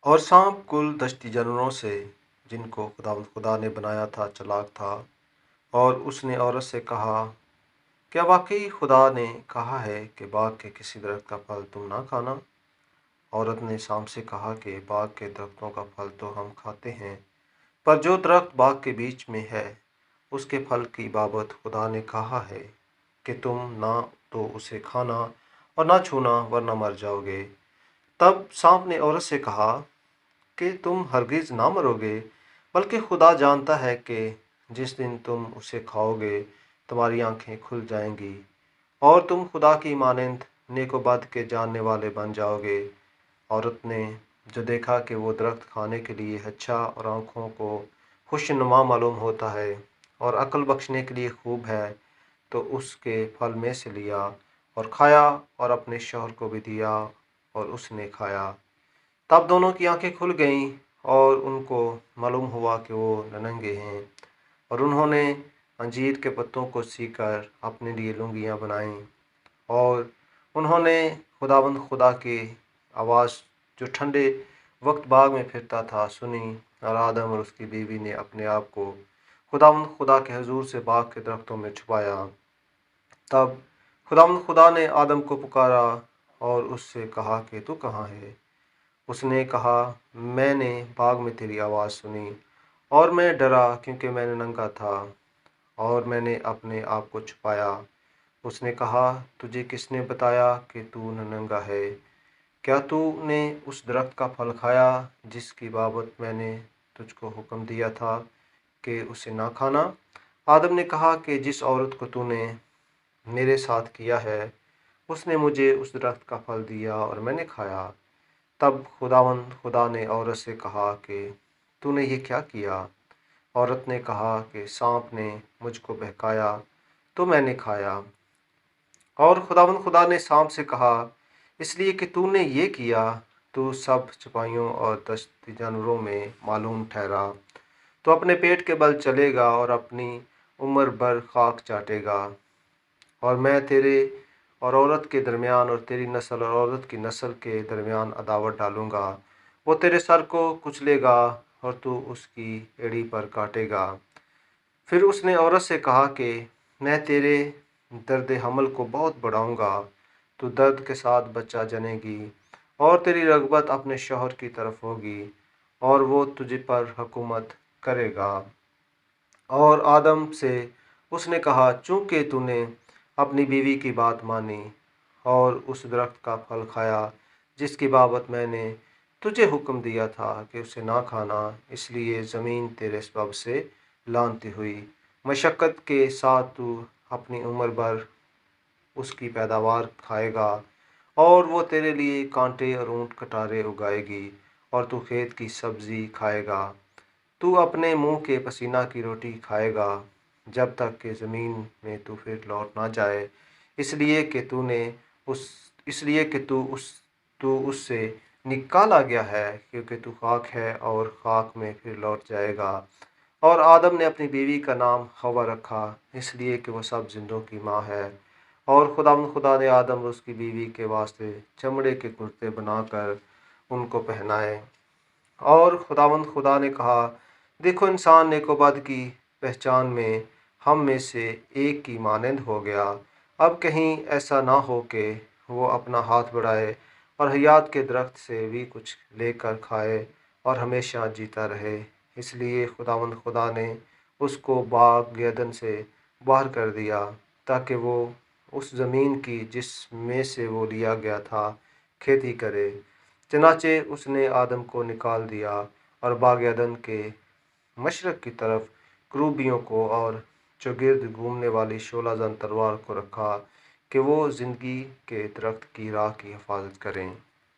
اور سانپ کل دشتی جانوروں سے جن کو خدا نے بنایا تھا چلاک تھا، اور اس نے عورت سے کہا، کیا واقعی خدا نے کہا ہے کہ باغ کے کسی درخت کا پھل تم نہ کھانا؟ عورت نے سانپ سے کہا کہ باغ کے درختوں کا پھل تو ہم کھاتے ہیں، پر جو درخت باغ کے بیچ میں ہے اس کے پھل کی بابت خدا نے کہا ہے کہ تم نہ تو اسے کھانا اور نہ چھونا ورنہ مر جاؤ گے۔ تب سانپ نے عورت سے کہا کہ تم ہرگز نہ مرو گے، بلکہ خدا جانتا ہے کہ جس دن تم اسے کھاؤ گے تمہاری آنکھیں کھل جائیں گی اور تم خدا کی مانند نیک و بد کے جاننے والے بن جاؤ گے۔ عورت نے جو دیکھا کہ وہ درخت کھانے کے لیے اچھا اور آنکھوں کو خوشنما معلوم ہوتا ہے اور عقل بخشنے کے لیے خوب ہے، تو اس کے پھل میں سے لیا اور کھایا اور اپنے شوہر کو بھی دیا اور اس نے کھایا۔ تب دونوں کی آنکھیں کھل گئیں اور ان کو معلوم ہوا کہ وہ ننگے ہیں، اور انہوں نے انجیر کے پتوں کو سی کر اپنے لیے لنگیاں بنائیں، اور انہوں نے خداوند خدا کی آواز جو ٹھنڈے وقت باغ میں پھرتا تھا سنی، اور آدم اور اس کی بیوی نے اپنے آپ کو خداوند خدا کے حضور سے باغ کے درختوں میں چھپایا۔ تب خداوند خدا نے آدم کو پکارا اور اس سے کہا کہ تو کہاں ہے؟ اس نے کہا، میں نے باغ میں تیری آواز سنی اور میں ڈرا کیونکہ میں ننگا تھا اور میں نے اپنے آپ کو چھپایا۔ اس نے کہا، تجھے کس نے بتایا کہ تو ننگا ہے؟ کیا تو نے اس درخت کا پھل کھایا جس کی بابت میں نے تجھ کو حکم دیا تھا کہ اسے نہ کھانا؟ آدم نے کہا کہ جس عورت کو تو نے میرے ساتھ کیا ہے اس نے مجھے اس درخت کا پھل دیا اور میں نے کھایا۔ تب خداوند خدا نے عورت سے کہا کہ تو نے یہ کیا کیا؟ عورت نے کہا کہ سانپ نے مجھ کو بہکایا تو میں نے کھایا۔ اور خداوند خدا نے سانپ سے کہا، اس لیے کہ تو نے یہ کیا تو سب چپائیوں اور دشتی جانوروں میں معلوم ٹھہرا، تو اپنے پیٹ کے بل چلے گا اور اپنی عمر بھر خاک چاٹے گا، اور میں تیرے اور عورت کے درمیان اور تیری نسل اور عورت کی نسل کے درمیان عداوت ڈالوں گا، وہ تیرے سر کو کچلے گا اور تو اس کی ایڑی پر کاٹے گا۔ پھر اس نے عورت سے کہا کہ میں تیرے درد حمل کو بہت بڑھاؤں گا، تو درد کے ساتھ بچہ جنے گی اور تیری رغبت اپنے شوہر کی طرف ہوگی اور وہ تجھ پر حکومت کرے گا۔ اور آدم سے اس نے کہا، چونکہ تو نے اپنی بیوی کی بات مانی اور اس درخت کا پھل کھایا جس کی بابت میں نے تجھے حکم دیا تھا کہ اسے نہ کھانا، اس لیے زمین تیرے سبب سے لعنتی ہوئی، مشقت کے ساتھ تو اپنی عمر بھر اس کی پیداوار کھائے گا، اور وہ تیرے لیے کانٹے اور اونٹ کٹارے اگائے گی اور تو کھیت کی سبزی کھائے گا۔ تو اپنے منہ کے پسینہ کی روٹی کھائے گا جب تک کہ زمین میں تو پھر لوٹ نہ جائے، اس لیے کہ تو اس سے نکالا گیا ہے، کیونکہ تو خاک ہے اور خاک میں پھر لوٹ جائے گا۔ اور آدم نے اپنی بیوی کا نام حوا رکھا، اس لیے کہ وہ سب زندوں کی ماں ہے۔ اور خدا نے آدم اور اس کی بیوی کے واسطے چمڑے کے کرتے بنا کر ان کو پہنائے۔ اور خدا نے کہا، دیکھو انسان نیک و بد کی پہچان میں ہم میں سے ایک کی مانند ہو گیا، اب کہیں ایسا نہ ہو کہ وہ اپنا ہاتھ بڑھائے اور حیات کے درخت سے بھی کچھ لے کر کھائے اور ہمیشہ جیتا رہے۔ اس لیے خدا نے اس کو باغ عدن سے باہر کر دیا تاکہ وہ اس زمین کی جس میں سے وہ لیا گیا تھا کھیتی کرے۔ چنانچہ اس نے آدم کو نکال دیا اور باغ عدن کے مشرق کی طرف کروبیوں کو اور چوگرد گھومنے والی شعلہ زن تلوار کو رکھا کہ وہ زندگی کے درخت کی راہ کی حفاظت کریں۔